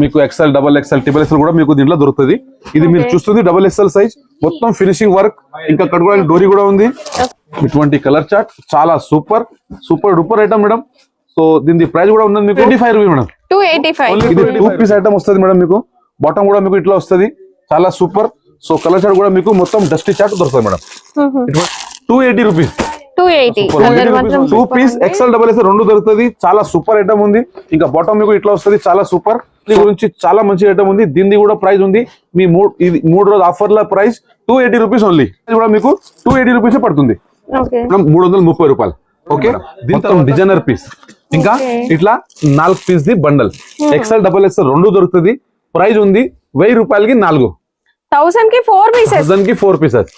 మీకు XL double XL triple XL కూడా మీకు దీంట్లో దొరుకుతుంది. ఇది మీరు చూస్తుంది డబల్ ఎక్స్ఎల్ సైజ్, మొత్తం ఫినిషింగ్ వర్క్, ఇంకా కట్టుకోవడానికి డోరీ కూడా ఉంది. ఇటువంటి కలర్ చార్ట్ చాలా super super duper item madam. So దీని ప్రైస్ కూడా ఉన్నది మీకు 25 రూపీస్ మేడం. 285. ఇది 2 పీస్ ఐటమ్ వస్తుంది మేడం. మీకు బాటమ్ కూడా మీకు ఇట్లా వస్తుంది, చాలా సూపర్. సో కలర్ చార్ట్ కూడా మీకు మొత్తం డస్టీ చార్ట్ దొరుకుతుంది madam. 280 rupees. 2 piece XL double XL రెండు దొరుకుతుంది. చాలా సూపర్ ఐటమ్ ఉంది. ఇంకా బాటమ్ మీకు ఇట్లా వస్తుంది, చాలా సూపర్. దీని గురించి చాలా మంచి ఐటమ్ ఉంది. దీని కూడా ప్రైస్ ఉంది మీ 3 రోజు ఆఫర్ల ప్రైస్ 280 రూపీస్ ఓన్లీ. ఇది కూడా మీకు 280 రూపీస్ పడుతుంది, 330 రూపాయలు. ఓకే, దీంతో డిజైనర్ పీస్, ఇంకా ఇట్లా 4 పీస్ ది బండల్ ఎక్స్ఎల్ డబల్ ఎక్స్ఎల్ రెండు దొరుకుతుంది. ప్రైస్ ఉంది 1000 రూపాయలకి 4, 1000 కి 4 పీసెస్. 1000 కి 4 pieces.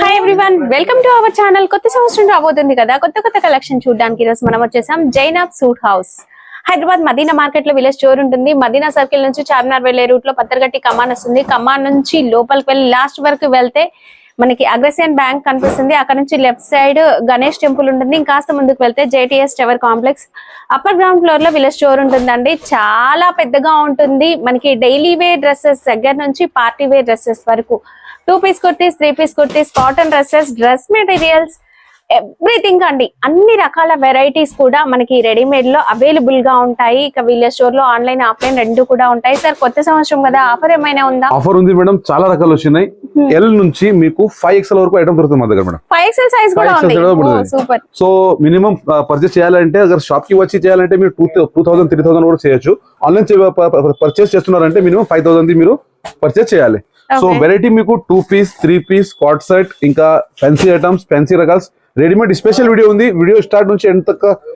Hi everyone, welcome to our channel. కొత్త సంవత్సరం రాబోతుంది కదా, కొత్త కలెక్షన్ చూడడానికి ఈరోజు మనం వచ్చేసాం Zainab suit house. Hyderabad Madina market లో విలేజ్ స్టోర్ ఉంటుంది. మదీనా సర్కిల్ నుంచి చార్మినార్ వెళ్లే రూట్ లో పత్తర్గట్టి కమాన్ వస్తుంది. కమాన్ నుంచి లోపలికి వెళ్ళి లాస్ట్ వరకు వెళ్తే మనకి అగ్రసియన్ బ్యాంక్ కనిపిస్తుంది. అక్కడ నుంచి లెఫ్ట్ సైడ్ గణేష్ టెంపుల్ ఉంటుంది. ఇంకాస్త ముందుకు వెళ్తే JTS tower complex upper ground floor లో విలేజ్ స్టోర్ ఉంటుందండి. చాలా పెద్దగా ఉంటుంది. మనకి డైలీ వేర్ డ్రెస్సెస్ దగ్గర నుంచి పార్టీ వేర్ డ్రెస్సెస్ వరకు, 2 piece kurtis, 3 piece kurtis, cotton dresses, dress materials, everything అండి. అన్ని రకాల వెరైటీస్ కూడా మనకి రెడీమేడ్ లో అవైలబుల్ గా ఉంటాయి. ఇక విలేజ్ స్టోర్ లో ఆన్లైన్ ఆఫ్లైన్ రెండు కూడా ఉంటాయి. సార్ కొత్త సంవత్సరం కదా, ఆఫర్ ఏమైనా ఉందా? ఆఫర్ ఉంది మేడం, చాలా రకాలు వచ్చినాయి. ఎల్ నుంచి మీకు 5XL వరకు ఐటమ్ దొరుకుతుంది మా దగ్గర మేడం. 5XL సైజ్ కూడా ఉంది. సూపర్. సో మినిమం పర్చేస్ చేయాలంటే, అगर షాప్ కి వచ్చి చేయాలంటే మీరు 2000 3000 కూడా చేయొచ్చు. ఆన్లైన్ పర్చేస్ చేస్తున్నారంటే మినిమం 5000 మీరు పర్చేస్ చేయాలి. సో వెరైటీ మీకు 2 పీస్ 3 పీస్ కాట్ సెట్, ఇంకా ఫ్యాన్సీ ఐటమ్స్, ఫ్యాన్సీ రకాల్స్, రెడీమేడ్ స్పెషల్ వీడియో ఉంది. వీడియో స్టార్ట్ నుంచి ఎంత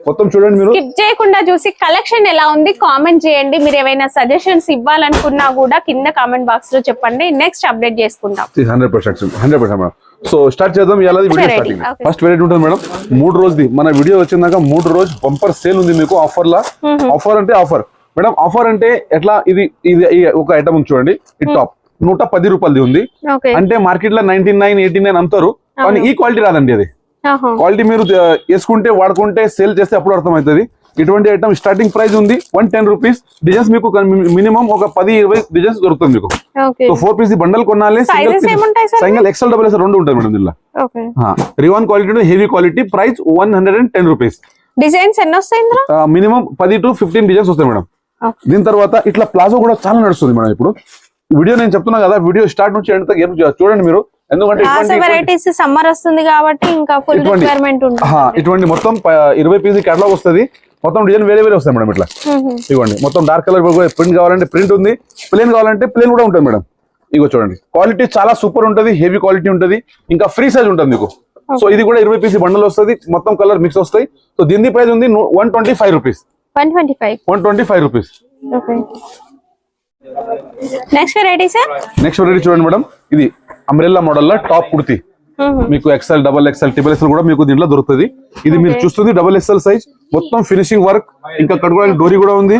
మొత్తం చూడండి. మీరు స్కిప్ చేయకుండా చూసి కలెక్షన్ ఎలా ఉంది కామెంట్ చేయండి. మీరు ఏమైనా సజెషన్స్ ఇవ్వాలనుకున్నా కూడా కింద కామెంట్ బాక్స్ లో చెప్పండి. నెక్స్ట్ అప్డేట్ చేసుకుంటాం. 100%. సో స్టార్ట్ చేద్దాం. ఇలా వీడియో స్టార్టింగ్ ఫస్ట్ వెరైటీ ఉంటుంది మేడం. 3 రోజుది మన వీడియో వచ్చిందాక 3 రోజు బంపర్ సేల్ ఉంది మీకు ఆఫర్ లా. ఆఫర్ అంటే ఆఫర్ మేడం. ఆఫర్ అంటే ఎట్లా, ఇది ఒక ఐటమ్ ఉంది చూడండి. ఈ టాప్ 110 రూపాయలది ఉంది. అంటే మార్కెట్ లో 99 89 అంటారు, కానీ ఈ క్వాలిటీ రాదండి. అది క్వాలిటీ మీరు వేసుకుంటే వాడుకుంటే సేల్ చేస్తే అప్పుడు అర్థమవుతుంది. ఇటువంటి ఐటమ్ స్టార్టింగ్ ప్రైస్ ఉంది 110 రూపీస్. డిజైన్స్ మీకు మినిమం ఒక 10-20 డిజైన్స్ దొరుకుతుంది మీకు. సో 4 పీస్ బెండల్ కొనాలి. సింగిల్ ఎక్స్ఎల్ డబుల్ ఎక్స్ఎల్ రెండు ఉంటుంది మేడం దీనిలో. Rayon quality, heavy quality. Price 110 rupees. Designs ఎన్ని వస్తాయి? మినిమం 10 to 15 డిజైన్స్ వస్తాయి మేడం. దీని తర్వాత ఇట్లా ప్లాజో కూడా చాలా నడుస్తుంది మేడం. ఇప్పుడు వీడియో నేను చెప్తున్నా కదా, వీడియో స్టార్ట్ నుంచి ఎండ్ దాకా చూడండి మీరు. ఎందుకంటే వెరైటీస్ సమ్మర్ వస్తుంది కాబట్టి ఇంకా ఫుల్ రిక్వైర్మెంట్ ఉంటుంది. ఇటువంటి మొత్తం 20 పీస్ కేటలాగ్ వస్తుంది. మొత్తం డిజైన్ వేరే వస్తాయి మేడం. ఇట్లా ఇవ్వండి. మొత్తం డార్క్ కలర్ ప్రింట్ కావాలంటే ప్రింట్ ఉంది, ప్లేన్ కావాలంటే ప్లేన్ కూడా ఉంటుంది మేడం. ఇగో చూడండి, క్వాలిటీ చాలా సూపర్ ఉంటుంది, హెవీ క్వాలిటీ ఉంటుంది, ఇంకా ఫ్రీ సైజ్ ఉంటుంది మీకు. సో ఇది కూడా 20 పీస్ బండల్ వస్తుంది, మొత్తం కలర్ మిక్స్ వస్తాయి. సో దీని ప్రైస్ ఉంది 125 rupees. 125 rupees. Next variety sir. Next variety చూడండి మేడం. ఇది అంబ్రెల్లా మోడల్ లో టాప్ కుర్తీ. మీకు XL double XL triple XL కూడా మీకు దీంట్లో దొరుకుతుంది. ఇది మీరు చూస్తుంది డబల్ ఎక్స్ఎల్ సైజ్, మొత్తం ఫినిషింగ్ వర్క్, ఇంకా కట్టుకోవడానికి డోరీ కూడా ఉంది,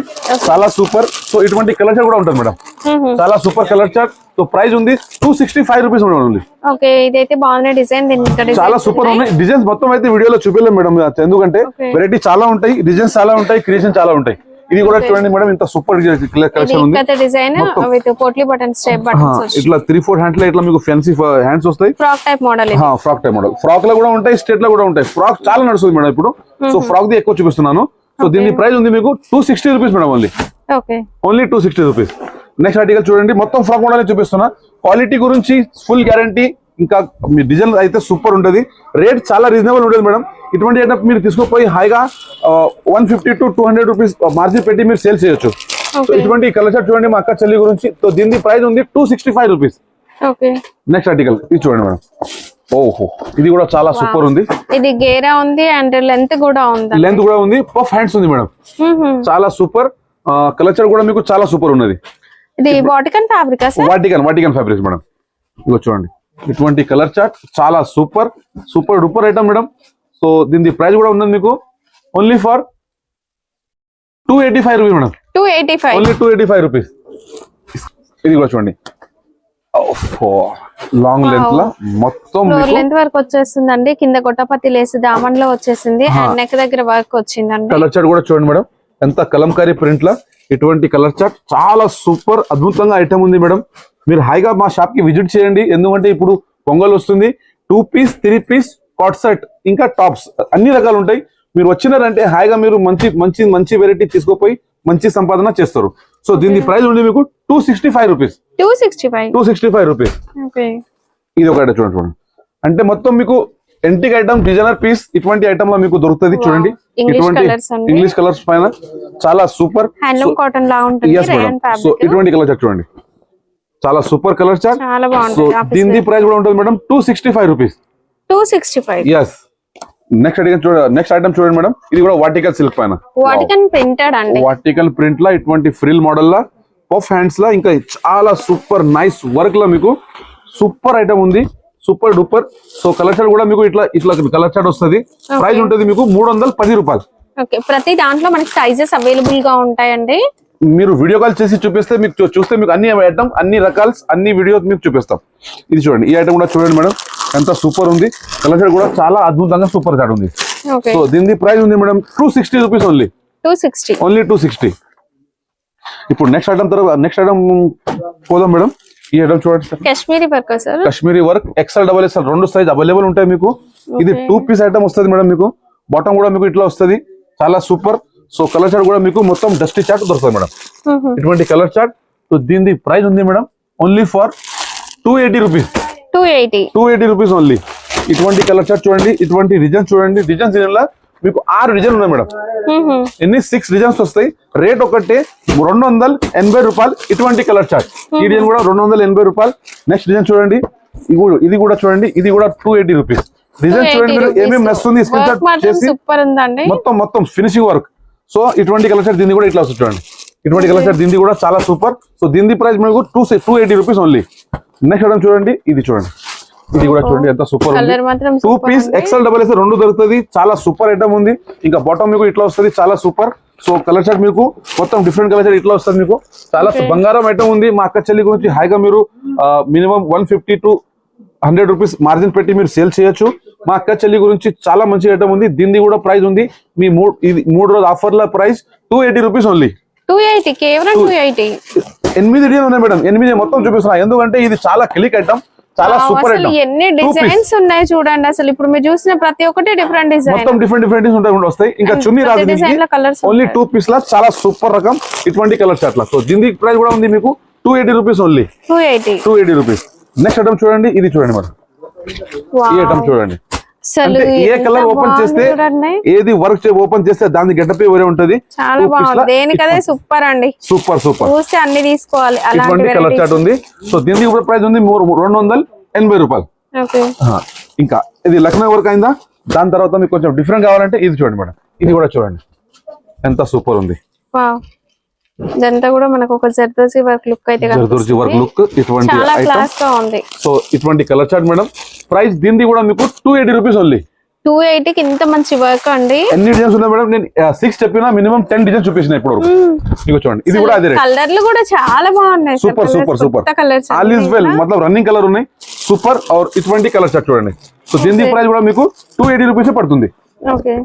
చాలా సూపర్. సో ఇటువంటి కలర్ చార్ట్ కూడా ఉంటుంది మేడం. చాలా super colour chart. So price ఉంది 265 రూపీస్ మేడం ఓన్లీ. ఓకే, ఇదైతే బాగుంది డిజైన్. చాలా సూపర్ ఉన్నాయి డిజైన్స్. మొత్తం అయితే వీడియోలో చూపించలేం మేడం, ఎందుకంటే వెరైటీ చాలా ఉంటాయి, డిజైన్స్ చాలా ఉంటాయి, క్రియేషన్ చాలా ఉంటాయి. ఇది కూడా చూడండి మేడం, ఇంత సూపర్ కలెక్షన్ ఉంది. ఇట్లా 3-4 హ్యాండ్స్ ఇట్లా మీకు ఫ్యాన్సీ హ్యాండ్స్ వస్తాయి. Frock type model. ఫ్రాక్ లో కూడా ఉంటాయి, స్ట్రేట్ లో కూడా ఉంటాయి. ఫ్రాక్ చాలా నడుస్తుంది మేడం ఇప్పుడు. సో ఫ్రాక్ ది ఎక్కువ చూపిస్తున్నాను. సో దీని ప్రైస్ ఉంది మీకు 260 rupees madam only. Only 260 rupees. Next article చూడండి, మొత్తం ఫ్రాక్ మోడల్ చూపిస్తున్నా. క్వాలిటీ గురించి ఫుల్ గ్యారంటీ, ఇంకా మీ డిజైన్ అయితే సూపర్ ఉంటుంది. రేట్ చాలా రీజనబుల్ ఉంటుంది మేడం. ఇటువంటి ఐటమ్ మీరు తీసుకుపోయి హాయిగా 150 to 200 రూపీస్ మార్జిన్ పెట్టి మీరు సేల్ చేయొచ్చు. సో ఇటువంటి కలర్ చార్ట్ చూడండి మా అక్క చెల్లి గురించి. సో దీని ప్రైస్ ఉంది 265 రూపీస్. నెక్స్ట్ ఆర్టికల్ ఇది చూడండి మేడం. ఓహో, ఇది కూడా చాలా సూపర్ ఉంది. ఇది గేరా ఉంది అండ్ లెంత్ కూడా ఉంది. పఫ్ హ్యాండ్స్ ఉంది మేడం. చాలా సూపర్ కలర్ చార్ట్ కూడా మీకు చాలా సూపర్ ఉన్నది. ఇది వాటికన్ ఫ్యాబ్రిక్స్ మేడం. ఇగో చూడండి, ఇటువంటి కలర్ చార్ట్ చాలా super duper item madam. So దీని ప్రైస్ కూడా ఉన్నది మీకు only for 285 rupees madam. 285 only 285 rupees. ఇది కూడా చూడండి, లాంగ్ లెంత్ లో మొత్తం లెంత్ వరకు వచ్చేస్తుందండి. కింద గొట్టపత్తి లేసి దామన్ లో వచ్చేసింది, నెక్ దగ్గర వర్క్ వచ్చిందండి. కలర్ చార్ట్ కూడా చూడండి మేడం. ఎంత కలంకారీ ప్రింట్ లా ఇటువంటి కలర్ చార్ట్ చాలా సూపర్ అద్భుతంగా ఐటమ్ ఉంది మేడం. మీరు హాయిగా మా షాప్ కి విజిట్ చేయండి. ఎందుకంటే ఇప్పుడు పొంగల్ వస్తుంది. 2 పీస్ 3 పీస్ కాట్ సెట్ ఇంకా టాప్స్ అన్ని రకాలు ఉంటాయి. మీరు వచ్చినారంటే హాయిగా మీరు మంచి మంచి మంచి వెరైటీ తీసుకుపోయి మంచి సంపాదన చేస్తారు. సో దీని ప్రైస్ ఉంది మీకు 265 రూపీస్. 265 రూపీస్. ఇది ఒకటి చూడండి. అంటే మొత్తం మీకు ఎంటిక్ ఐటమ్ డిజైనర్ పీస్ ఇటువంటి ఐటమ్ లో మీకు దొరుకుతుంది. చూడండి ఇటువంటి ఇంగ్లీష్ కలర్స్ పైన చాలా సూపర్ హ్యాండ్లూమ్ కాటన్ లా ఉంటుంది. సో ఇటువంటి కలర్ చార్ట్ చూడండి, చాలా సూపర్ కలర్ చార్ట్. సో దీని ప్రైస్ కూడా ఉంటుంది madam 265 rupees. 265. Yes. Next item చూడండి మేడం, ఇది కూడా వాటికల్ సిల్క్ పైన వాటికల్ ప్రింట్ లా ఇటువంటి ఫ్రిల్ మోడల్ లా పఫ్ హ్యాండ్స్ లా ఇంకా చాలా సూపర్ నైస్ వర్క్ లా మీకు సూపర్ ఐటమ్ ఉంది. Super duper. So colour chart కూడా మీకు ఇట్లా కలర్ చార్ట్ వస్తుంది. ప్రైస్ ఉంటుంది మీకు 310 రూపాయలు. ప్రతి దాంట్లో మనకి సైజెస్ అవైలబుల్ గా ఉంటాయండి. మీరు వీడియో కాల్ చేసి చూపిస్తే మీకు చూస్తే మీకు అన్ని ఐటమ్ అన్ని రకాల అన్ని వీడియో మీకు చూపిస్తాం. ఇది చూడండి, ఈ ఐటమ్ కూడా చూడండి మేడం, ఎంత సూపర్ ఉంది. కలర్ చార్ట్ కూడా చాలా అద్భుతంగా సూపర్ చార్ట్ ఉంది. సో దీని ప్రైస్ ఉంది మేడం 260 రూపీస్ ఓన్లీ. 260. ఇప్పుడు నెక్స్ట్ ఐటమ్ పోదాం మేడం. ఈ ఐటమ్ చూడండి sir, Kashmiri work XL XXL 2 size available ఉంటాయి మీకు. ఇది 2 పీస్ ఐటమ్ వస్తుంది మేడం. మీకు బాటమ్ కూడా మీకు ఇట్లా వస్తుంది, చాలా సూపర్. సో కలర్ చార్ట్ కూడా మీకు మొత్తం డస్టీ చార్ట్ దొరుకుతుంది మేడం, ఇటువంటి కలర్ చార్ట్. సో దీని ప్రైస్ ఉంది madam only for 280 rupees. 280 rupees only. ఇటువంటి కలర్ చార్ట్ చూడండి, ఇటువంటి డిజైన్ చూడండి. డిజైన్స్ మీకు 6 డిజైన్ ఉన్నాయి మేడం. ఎన్ని 6 డిజైన్స్ వస్తాయి. రేట్ ఒకటే 280 రూపాయలు. ఇటువంటి కలర్ చార్ట్ ఈ డిజైన్ కూడా 280 రూపాయలు. నెక్స్ట్ డిజైన్ చూడండి, ఇది కూడా చూడండి, ఇది కూడా 280 రూపీస్. డిజైన్ చూడండి మీరు ఏమేమి నచ్చుతుంది చేసి మొత్తం ఫినిషింగ్ వర్క్. సో ఇటువంటి కలర్ చార్ట్ దీన్ని కూడా ఇట్లా వస్తుంది చూడండి, ఇటువంటి కలర్ చార్ట్ దీన్ని కూడా చాలా సూపర్. సో దీని ప్రైస్ మనకు 280 రూపీస్ ఓన్లీ. నెక్స్ట్ ఐటమ్ చూడండి, ఇది చూడండి, ఇది కూడా చూడండి ఎంత సూపర్ ఉంది. 2 పీస్ XL XXL 2 దొరుకుతుంది, చాలా సూపర్ ఐటమ్ ఉంది. ఇంకా బాటమ్ మీకు ఇట్లా వస్తుంది, చాలా సూపర్. సో కలర్ చార్ట్ మీకు మొత్తం డిఫరెంట్ కలర్ చార్ట్ ఇట్లా వస్తుంది మీకు. చాలా బంగారం ఐటమ్ ఉంది. మా అక్క చెల్లి గురించి హాయిగా మీరు మినిమం 150 to 100 రూపీస్ మార్జిన్ పెట్టి మీరు సేల్ చేయొచ్చు. మా అక్క చెల్లి గురించి చాలా మంచి ఐటమ్ ఉంది. దీన్ని కూడా ప్రైస్ ఉంది మీ 3 రోజు ఆఫర్ల ప్రైస్ 280 రూపీస్ ఓన్లీ. 280 కేవలం 280. 8 డిజైన్ ఉన్నాయి మేడం, 8 మొత్తం చూపిస్తున్నా. ఎందుకంటే ఇది చాలా క్లిక్ ఐటమ్, చాలా సూపర్ ఐటమ్. ఎన్ని డిజైన్స్ ఉన్నాయి చూడండి. అసలు ఇప్పుడు మీరు చూసిన ప్రతి ఒక్కటి డిఫరెంట్ డిజైన్, మొత్తం డిఫరెంట్ వస్తాయి. ఇంకా చున్నీ రాదు, ఓన్లీ 2 పీస్ లా చాలా సూపర్ రకం ఇటువంటి కలర్ చార్ట్ లా. సో దీని ప్రైస్ కూడా ఉంది మీకు 280 rupees only. 280 rupees. Next item చూడండి, ఇది చూడండి మేడం, ఈ ఐటమ్ చూడండి. అంటే ఏ కలర్ ఓపెన్ చేస్తే ఏది వర్క్ ఓపెన్ చేస్తే దాని గెటప్ వేరే ఉంటది. చాలా బాగుంది, దేనికదే సూపర్ అండి. సూపర్ చూస్తే అన్ని తీసుకోవాలి. ఇటువంటి కలర్ చార్ట్ ఉంది. సో దీనికి కూడా ప్రైస్ ఉంది 280 రూపాయలు. ఇంకా ఇది లక్నో వర్క్ అయిందా. దాని తర్వాత మీకు కొంచెం డిఫరెంట్ కావాలంటే ఇది చూడండి మేడం, ఇది కూడా చూడండి ఎంత సూపర్ ఉంది. ఇదంతా కూడా మనకు ఒక జర్దోజీ వర్క్ లుక్ అయితే జర్దోజీ వర్క్ లుక్ ఇటువంటి చాలా క్లాస్ గా ఉంది. సో ఇటువంటి కలర్ చార్ట్ మేడం. ప్రైస్ దీనిది కూడా మీకు 280 రూపీస్ ఓన్లీ. 280 కి ఇంత మంచి వర్క్ అండి. ఎన్ని డిజైన్స్ ఉన్నాయి మేడం? నేను 6 చెప్పినా మినిమం 10 డిజైన్స్ చూపించిన ఇప్పుడు. ఇగో చూడండి, ఇది కూడా అదే రేట్. కలర్లు కూడా చాలా బాగున్నాయి. సూపర్ ఆల్ ఇస్ వెల్, मतलब రన్నింగ్ కలర్ ఉన్నాయి సూపర్. और ఇటువంటి కలర్ చార్ట్ చూడండి. సో దీని ప్రైస్ కూడా మీకు 280 రూపీస్ పడుతుంది. Okay.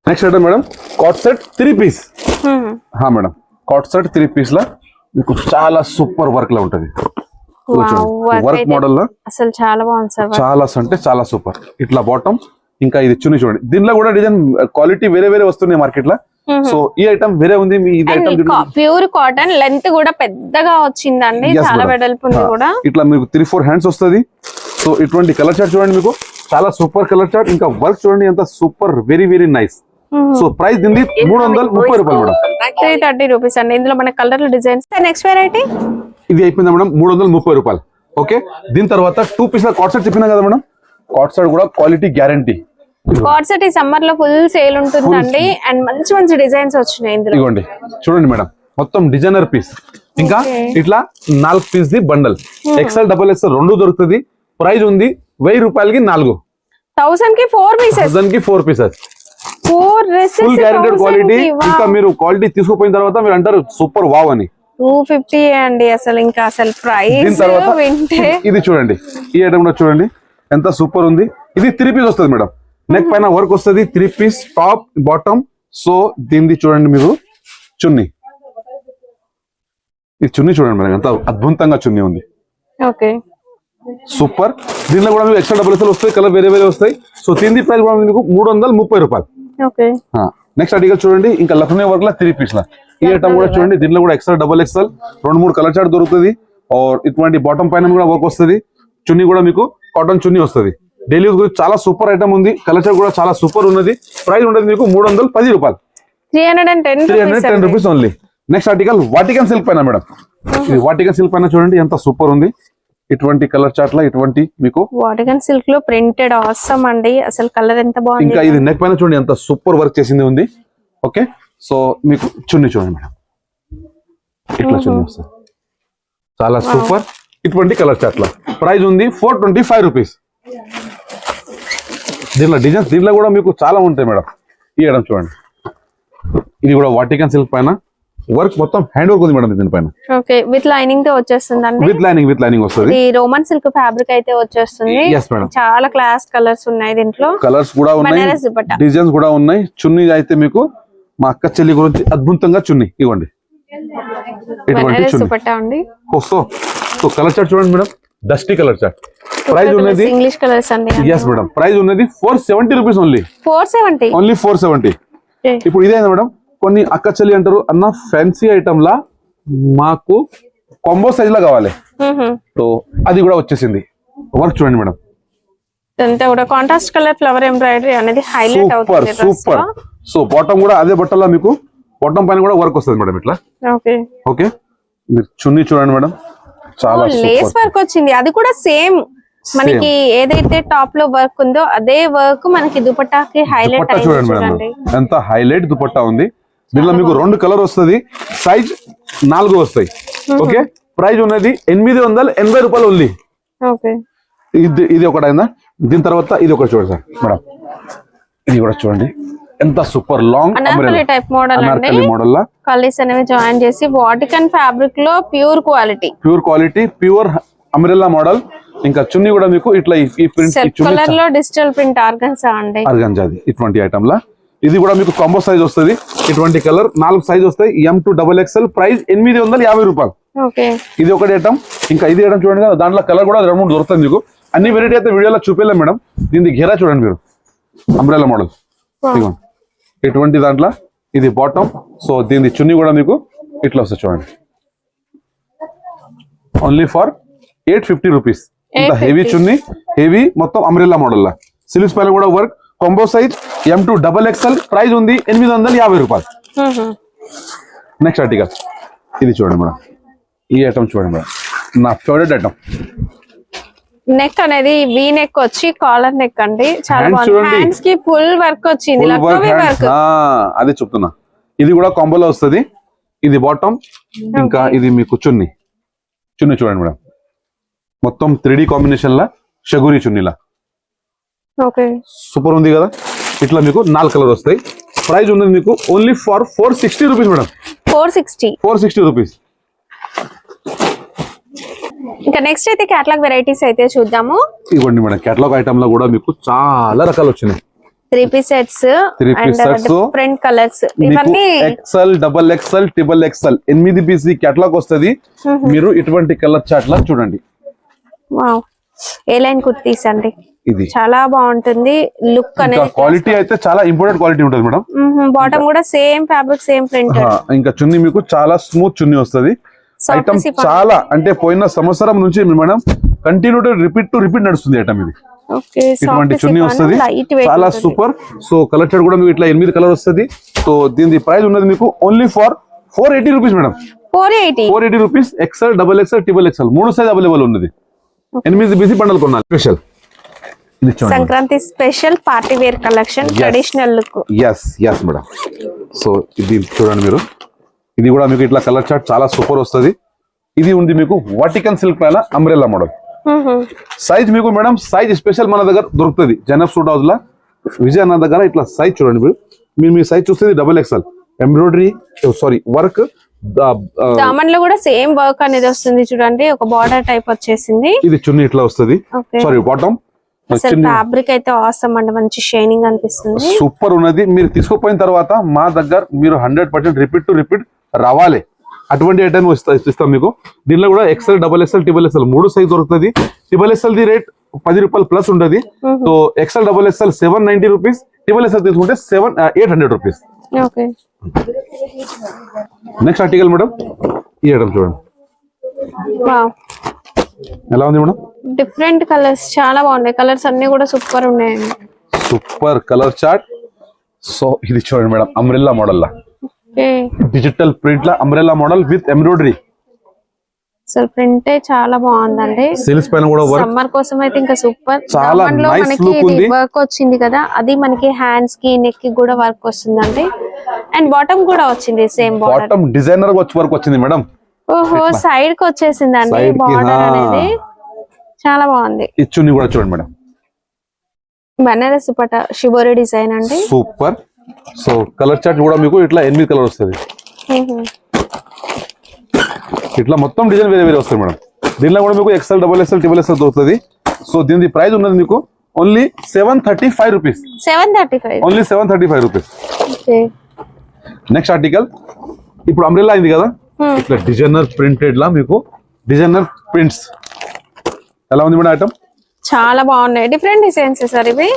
Next item madam, cot set 3 piece. Madam cot set 3 piece లా మీకు చాలా సూపర్ వర్క్ లా ఉంటది. వర్క్ మోడల్ లా అసలు చాలా బాగుంది సార్. చాలా అంటే చాలా సూపర్. ఇట్లా బాటమ్, ఇంకా ఇది చున్నీ చూడండి. దీనిలో కూడా డిజైన్ క్వాలిటీ వేరే వస్తున్నాయి మార్కెట్ లో. సో ఈ ఐటమ్ వేరే ఉంది. మీ ఇది ఐటమ్ ప్యూర్ కాటన్, లెంత్ కూడా పెద్దగా వచ్చిందండి, చాలా వెడల్పు ఉంది కూడా. ఇట్లా మీకు 3-4 హ్యాండ్స్ వస్తుంది. సో ఇటువంటి కలర్ చార్ట్ చూడండి, మీకు చాలా సూపర్ కలర్ చార్ట్. ఇంకా వర్క్ చూడండి ఎంత super, very nice. So price దీన్ని 330 రూపాయలు మేడం. 330 రూపీస్ అండి. ఇందులో మన కలర్ డిజైన్స్. నెక్స్ట్ వెరైటీ ఇది అయిపోయిందా మేడం, 330 రూపాయలు. ఓకే. దీని తర్వాత 2 పీస్ కాట్ సెట్ చెప్పినా కదా మేడం, కాట్ సెట్ కూడా క్వాలిటీ గ్యారంటీ. కాట్ సెట్ ఈ సమ్మర్ లో ఫుల్ సేల్ ఉంటుందండి. అండ్ మంచి డిజైన్స్ వచ్చినాయి ఇందులో. ఇదిగోండి చూడండి మేడం, మొత్తం డిజైనర్ పీస్. ఇంకా ఇట్లా 4 పీస్ ది బండల్. XL XXL 2 దొరుకుతుంది. ప్రైస్ ఉంది 1000 రూపాయలకి 4. 1000 కి 4 పీసెస్. 1000 కి 4 పీసెస్. Full guaranteed quality. ఇంకా మీరు క్వాలిటీ తీసుకుపోయిన తర్వాత మీరు అంటారు సూపర్ వావ్ అని. 250 అండి. అసలు ప్రైస్ వింటే. ఇది చూడండి, ఈ ఐటమ్ కూడా చూడండి ఎంత సూపర్ ఉంది. ఇది 3 పీస్ వస్తుంది మేడం. నెక్ పైన వర్క్ వస్తుంది. 3 పీస్ టాప్ బాటమ్. సో దీనిది చూడండి మీరు చున్నీ, ఈ చున్నీ చూడండి మేడం ఎంత అద్భుతంగా చున్నీ ఉంది, ఓకే సూపర్. దీనిలో కూడా మీకు ఎక్స్ట్రా డబుల్ వస్తాయి, కలర్ వేరే వేరే వస్తాయి. సో దీని ప్రైస్ కూడా మీకు 330 రూపాయలు. ఓకే నెక్స్ట్ అడిగా చూడండి ఇంకా లక్నో వర్క్ లా 3 పీస్ లా ఈ ఐటమ్ కూడా చూడండి. దీంట్లో కూడా extra double XL 2-3 colour chart దొరుకుతుంది. ఇటువంటి బాటమ్ పైన కూడా వర్క్ వస్తుంది. చున్నీ కూడా మీకు కాటన్ చున్నీ వస్తుంది. డైలీ యూస్ గురించి చాలా సూపర్ ఐటమ్ ఉంది. కలర్ చార్ట్ కూడా చాలా సూపర్ ఉన్నది. ప్రైస్ ఉండదు మీకు 310 రూపాయలు, 310 rupees only. Next article Vatican silk పైన మేడం. ఇది వాటికన్ సిల్క్ పైన చూడండి ఎంత సూపర్ ఉంది. ఇటువంటి కలర్ చార్ట్ లా ఇటువంటి మీకు వాటికన్ సిల్క్ లో ప్రింటెడ్ ఆసమ్ అండి. అసలు కలర్ ఎంత బాగుంది. ఇంకా ఇది నెక్ పైన చూడండి ఎంత సూపర్ వర్క్ చేసింది ఉంది. ఓకే సో మీకు చున్నీ చూడండి మేడం, ఇట్లా చున్నీ వస్తుంది చాలా సూపర్. ఇటువంటి కలర్ చార్ట్ లా ప్రైస్ ఉంది 425 రూపీస్. దీనిలో డిజైన్స్ దీనిలో కూడా మీకు చాలా ఉంటాయి మేడం. ఈ ఐటమ్ చూడండి, ఇది కూడా వాటికన్ సిల్క్ పైన వర్క్ మొత్తం హ్యాండ్ వర్క్ ఉంది మేడం దీనిపైన. ఓకే విత్ లైనింగ్ తో వచ్చేస్తుంది అండి. విత్ లైనింగ్ వస్తుంది. ఇది రోమన్ సిల్క్ ఫ్యాబ్రిక్ అయితే వచ్చేస్తుంది. ఎస్ మేడం, చాలా క్లాస్ కలర్స్ ఉన్నాయి దీంట్లో. కలర్స్ కూడా ఉన్నాయి, డిజైన్స్ కూడా ఉన్నాయి. చున్నీ అయితే మీకు మా అక్క చెల్లి గురించి అద్భుతంగా చున్నీ ఇవ్వండి. ఇటువంటి చున్నీ సో కలర్ చార్ట్ చూడండి madam, dusty colour chart. Price ఉన్నది ఇంగ్లీష్ కలర్స్ అండి. ఎస్ మేడం, ప్రైస్ ఉన్నది 470 రూపీస్ ఓన్లీ. 470. ఇప్పుడు ఇదేనా మేడం, కొన్ని అక్క చెల్లి అంటారు అన్న ఫ్యాన్సీ ఐటమ్ లా మాకు కాంబో సైజ్ లా కావాలి. సో అది కూడా వచ్చేసింది. వర్క్ చూడండి మేడం, అంతా కూడా కాంట్రాస్ట్ కలర్ ఫ్లవర్ ఎంబ్రాయిడరీ అనేది హైలైట్ అవుతుంది. సూపర్. సో బాటమ్ కూడా అదే బట్టల్లో మీకు బాటమ్ పైన కూడా వర్క్ వస్తుంది మేడం ఇట్లా. ఓకే మీరు చున్నీ చూడండి మేడం, చాలా లేస్ వర్క్ వచ్చింది. అది కూడా సేమ్ మనకి ఏదైతే టాప్ లో వర్క్ ఉందో అదే వర్క్ మనకి దుపట్టాకి హైలైట్ చూడండి మేడం, ఎంత హైలైట్ దుపట్టా ఉంది. దీనిలో మీకు 2 కలర్ వస్తుంది, సైజ్ 4 వస్తాయి. ఓకే ప్రైస్ ఉన్నది 880 రూపాయలు ఓన్లీ. ఇది ఒకటి అయిందా. దీని తర్వాత ఇది ఒకటి చూడండి సార్ మేడం, ఇది కూడా చూడండి ఎంత super long Anarkali type model అండి. మోడల్ లా కలర్స్ అనేవి జాయిన్ చేసి వాటికన్ ఫ్యాబ్రిక్ లో pure quality pure umbrella model. ఇంకా చున్నీ కూడా మీకు ఇట్లా ఈ ప్రింట్ కలర్ లో డిజిటల్ ప్రింట్ ఆర్గన్జా అండి. ఆర్గన్జాది ఇటువంటి ఐటమ్ లా. ఇది కూడా మీకు కాంబో సైజ్ వస్తుంది. ఇటువంటి కలర్ 4 సైజ్ వస్తాయి, M to XXL. ప్రైస్ 850 రూపాయలు. ఇది ఒకటి ఐటమ్. ఇంకా ఇది ఐటమ్ చూడండి కదా, దాంట్లో కలర్ కూడా 2-3 దొరుకుతుంది మీకు. అన్ని వెరైటీ అయితే వీడియోలో చూపేలేం మేడం. దీనికి ఘేరా చూడండి మీరు, అంబ్రెల్లా మోడల్ ఇటువంటి దాంట్లో. ఇది బాటమ్. సో దీని చున్నీ కూడా మీకు ఇట్లా వస్తుంది చూడండి, ఓన్లీ ఫర్ 850 రూపీస్. ఇంత హెవీ చున్నీ, హెవీ మొత్తం అంబ్రెల్లా మోడల్ లా. సిల్క్స్ పైన కూడా work, combo size M to XXL. Price ఉంది 850 రూపాయలు. నెక్స్ట్ ఆర్టికల్ ఇది చూడండి మేడం, ఈ ఐటమ్ చూడండి మేడం, నా ఫేవరెట్ ఐటమ్. నెక్ అనేది వీ నెక్ వచ్చి కాలర్ నెక్ అండి. చాలా బాగుంది. హ్యాండ్స్ కి ఫుల్ వర్క్ వచ్చింది, అదే చెప్తున్నా. ఇది కూడా కాంబోలో వస్తుంది. ఇది బాటమ్, ఇంకా ఇది మీకు చున్నీ చూడండి మేడం, మొత్తం 3D కాంబినేషన్ లా షగురి చున్నీలా. సూపర్ ఉంది కదా. ఇట్లా మీకు 4 కలర్ వస్తాయి. ప్రైస్ ఉన్నది మీకు only for 460 rupees madam. 460 rupees. ఇంకా నెక్స్ట్ అయితే కేటలాగ్ వెరైటీస్ అయితే చూద్దాము. ఇవ్వండి మేడం, కేటలాగ్ ఐటమ్ లో కూడా మీకు చాలా రకాలు వచ్చినాయి. 3 piece sets and different colours, ఇవన్నీ XL, XXL, XXL 8 piece catalogue వస్తుంది. మీరు ఇటువంటి కలర్ చార్ట్ లా చూడండి. వావ్, ఏ లైన్ కుర్తీస్ అండి. ఇది చాలా బాగుంటుంది లుక్ అనేది. క్వాలిటీ అయితే చాలా ఇంపార్టెంట్ క్వాలిటీ ఉంటుంది మేడం. బాటమ్ కూడా సేమ్ ఫ్యాబ్రిక్, సేమ్ ప్రింట్. ఇంకా చున్నీ మీకు చాలా స్మూత్ చున్నీ వస్తుంది. ఐటమ్ చాలా అంటే పోయిన సంవత్సరం నుంచి మేడం కంటిన్యూ రిపీట్ నడుస్తుంది ఐటమ్ ఇది. ఇటువంటి చున్నీ వస్తుంది, చాలా సూపర్. సో కలర్ చార్ట్ కూడా మీకు ఇట్లా 8 కలర్ వస్తుంది. సో దీని ప్రైస్ ఉన్నది మీకు only for 480 rupees madam. 480 rupees. XL, XXL, XXL 3 size available ఉన్నది. 8 బిజీ బండల్ కొనాలి. Special Sankranti special party wear collection, traditional look. Yes madam. So ఇది చూడండి మీరు, ఇది కూడా మీకు ఇట్లా కలర్ చార్ట్ చాలా సూపర్ వస్తుంది. ఇది ఉంది మీకు వాటికన్ సిల్క్ పైన అంబ్రెల్లా మోడల్. సైజ్ మీకు మేడం సైజ్ స్పెషల్ మన దగ్గర దొరుకుతుంది. జనప్ సూట్ హౌస్ లా విజయ్ అన్న దగ్గర ఇట్లా సైజ్ చూడండి మీరు, మీ సైజ్ చూస్తే XXL. ఎంబ్రాయిడరీ వర్క్, దామన్ లో కూడా సేమ్ వర్క్ అనేది వస్తుంది చూడండి. ఒక బార్డర్ టైప్ వచ్చేసింది. ఇది చున్నీ ఇట్లా వస్తుంది. బాటమ్ అసలు ఫ్యాబ్రిక్ అయితే ఆసమ్ అండి, మంచి షైనింగ్ అనిపిస్తుంది. సూపర్ ఉన్నది. మీరు తీసుకుపోయిన తర్వాత మా దగ్గర మీరు 100% రిపీట్ టు రిపీట్ రావాలి. అటువంటి ఐటమ్ ఇస్తాం మీకు. దీనిలో కూడా XL, double XL, triple XL 3 size దొరుకుతుంది. ట్రిపుల్ ఎక్సెల్ ది రేట్ 10 రూపాయలు ప్లస్ ఉంటుంది. So XL, double XL 790 rupees, triple XL తీసుకుంటే 800 రూపీస్. నెక్స్ట్ ఆర్టికల్ మేడం, ఈ ఐటమ్ చూడండి ఎలా ఉంది మేడం. డిఫరెంట్ కలర్స్ చాలా బాగున్నాయి. కలర్స్ అన్ని కూడా సూపర్ ఉన్నాయండి. Super colour chart. సో ఇది చూడండి madam, umbrella model law, digital print law umbrella model with embroidery. అసలు ప్రింట్ చాలా బాగుందండి. సిల్క్స్ పైన కూడా వర్క్. సమ్మర్ కోసం అయితే ఇంకా సూపర్. చాలా నైస్ లుక్ ఉంది. వర్క్ వచ్చింది కదా, అది మనకి హ్యాండ్స్ కి, నెక్ కి కూడా వర్క్ వస్తుందండి. అండ్ బాటమ్ కూడా వచ్చింది సేమ్ బాటమ్ డిజైనర్ వర్క్ వచ్చింది మేడం. ఓహో, సైడ్ కి వచ్చేసిందండి బార్డర్ అనేది. చాలా బాగుంది. ఈ చున్నీ కూడా చూడండి మేడం, బనారస్ పట షిబోరి డిజైన్ అండి. సూపర్. సో కలర్ చార్ట్ కూడా మీకు ఇట్లా 8 కలర్ వస్తుంది. ఇట్లా మొత్తం డిజైన్ వేరే వేరే వస్తాయి మేడం. దీనిలో కూడా మీకు XL, double XL, triple XL దొరుకుతుంది. సో దీని ప్రైస్ ఉన్నది మీకు only 735 rupees. 735 only 735 rupees. Next article, ఇప్పుడు అంబ్రెల్లా అయింది కదా, ఇట్లా డిజైనర్ ప్రింటెడ్ లా మీకు డిజైనర్ ప్రింట్స్ ఎలా ఉంది మేడం ఐటమ్. చాలా బాగున్నాయి. డిఫరెంట్ డిజైన్స్ సార్ ఇవి.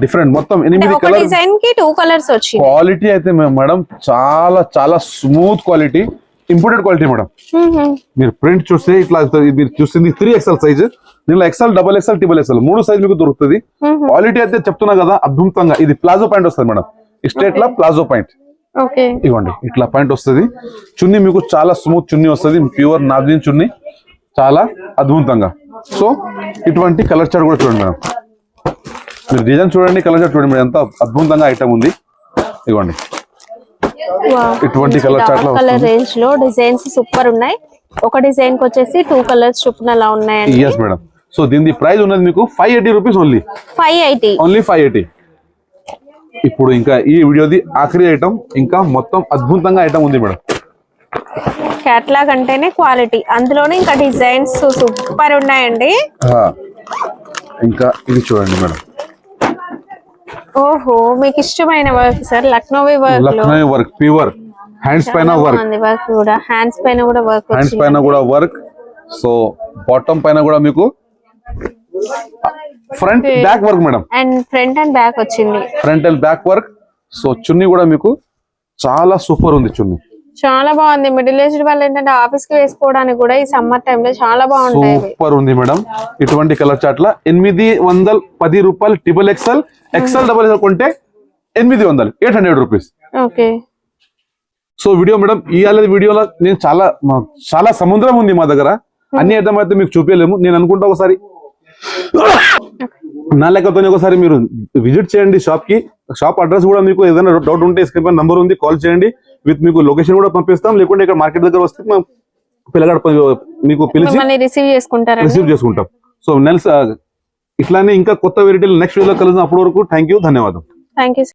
డిఫరెంట్ మొత్తం 8 కలర్. డిజైన్ కి 2 కలర్స్ వచ్చాయి. క్వాలిటీ అయితే మేడం చాలా చాలా smooth quality, imported quality madam. మీరు ప్రింట్ చూస్తే ఇట్లా మీరు చూస్తుంది 3XL సైజ్. దీనిలో XL, double XL, triple XL 3 size మీకు దొరుకుతుంది. క్వాలిటీ అయితే చెప్తున్నా కదా అద్భుతంగా. ఇది ప్లాజో పాయింట్ వస్తుంది మేడం, స్ట్రేట్ లా ప్లాజో పాయింట్. ఇవ్వండి ఇట్లా పాయింట్ వస్తుంది. చున్నీ మీకు చాలా స్మూత్ చున్నీ వస్తుంది, ప్యూర్ నాజిన్ చున్నీ, చాలా అద్భుతంగా. సో ఇటువంటి కలర్ చార్ట్ కూడా చూడండి మేడం. మీరు డిజైన్ చూడండి, కలర్ చార్ట్ చూడండి మేడం, ఎంత అద్భుతంగా ఐటమ్ ఉంది. ఇవ్వండి ఇటువంటి కలర్ చార్ట్ లో కలర్ రేంజ్ లో డిజైన్స్ సూపర్ ఉన్నాయి. ఒక డిజైన్ కి వచ్చేసి 2 కలర్స్ చొప్పున అలా ఉన్నాయండి. yes madam. సో దీని ప్రైస్ ఉన్నది మీకు 580 రూపీస్ ఓన్లీ. 580 ఓన్లీ 580. ఇప్పుడు ఇంకా ఈ వీడియోది ఆఖరి ఐటమ్, ఇంకా మొత్తం అద్భుతంగా ఐటమ్ ఉంది మేడం. క్యాట్లాగ్ అంటేనే క్వాలిటీ, అందులోనే ఇంకా డిజైన్స్ సూపర్ ఉన్నాయండి. ఇంకా ఇది చూడండి మేడం. ఓహో, మీకు ఇష్టమైన work sir, Lucknowi work. Lucknowi work pure hands పైన వర్క్. వర్క్ కూడా హ్యాండ్స్ పైన కూడా వర్క్. హ్యాండ్స్ పైన కూడా వర్క్. సో బాటమ్ పైన కూడా మీకు front back work madam. And front and back వచ్చింది. Front and back work. So చున్నీ కూడా మీకు చాలా సూపర్ ఉంది. చున్నీ చాలా బాగుంది. మిడిల్ ఏజ్డ్ వాళ్ళు ఏంటంటే ఆఫీస్ కి వేసుకోవడానికి కూడా ఈ సమ్మర్ టైమ్ లో చాలా బాగుంటాయి. సూపర్ ఉంది మేడం. ఇటువంటి కలర్ చార్ట్ లా 810 రూపాయలు. Triple XL, XL, double XL కొంటే 800, 800 rupees. Okay. So video madam, ఇవాళ వీడియోలో నేను చాలా సముద్రం ఉంది మా దగ్గర. అన్ని ఐటమ్ అయితే మీకు చూపించలేము. నేను అనుకుంటా ఒకసారి నా లెక్కతోనే ఒకసారి మీరు విజిట్ చేయండి షాప్ కి. షాప్ అడ్రస్ కూడా మీకు ఏదైనా డౌట్ ఉంటే స్క్రీన్ పైన నంబర్ ఉంది, కాల్ చేయండి. విత్ మీకు లొకేషన్ కూడా పంపిస్తాం. లేకుంటే ఇక్కడ మార్కెట్ దగ్గర వస్తే పిల్లగాడు మీకు పిలిచి రిసీవ్ చేసుకుంటాం. సో ఇట్లానే ఇంకా కొత్త వెరైటీలు నెక్స్ట్ వీడియోలో కలుద్దాం. అప్పటి వరకు థ్యాంక్ యూ, ధన్యవాదం. Thank you.